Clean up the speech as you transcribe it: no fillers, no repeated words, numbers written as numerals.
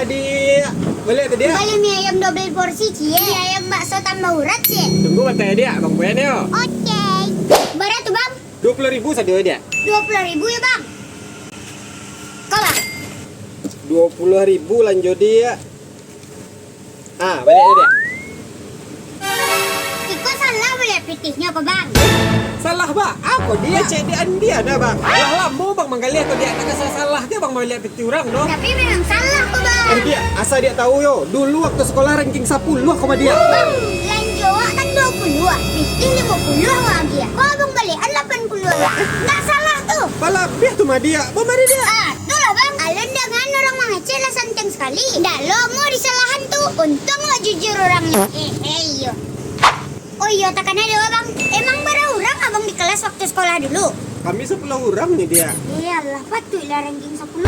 di beli tadi ya? Beli mie ayam double porsi cie. Mie ayam bakso tambah urat cie. Tunggu matanya dia, Bang Boyan yo. Oke. Berapa tuh bang? 20.000 saja dia. 20.000 ya bang. Kau bang? 20.000 lanjut dia. Ah, balik dia. Ikut salah beli pitihnya kok bang. Salah bang, apa dia cek dia dah bang. Lah lama bang menggali atau dia nak salah dia bang mau lihat piti orang dong. Tapi memang salah kok bang. Dia asal dia tahu yo. Dulu waktu sekolah ranking 10 sama dia. Bang, lanjut kan 20 pitih 50 wah dia. Kok abang balikan 80 nggak salah tuh. Palabih tuh mah dia. Mau mari dia. Ah, tuh lah bang. Alun dengan orang mengecil lah santeng sekali. Dah lo mau disalahan tuh. Untung lo jujur orangnya. Yo. Oh iya, takkan ada bang. Emang berapa orang abang di kelas waktu sekolah dulu? Kami 10 orang nih dia. Iyalah, patutlah ranking 10.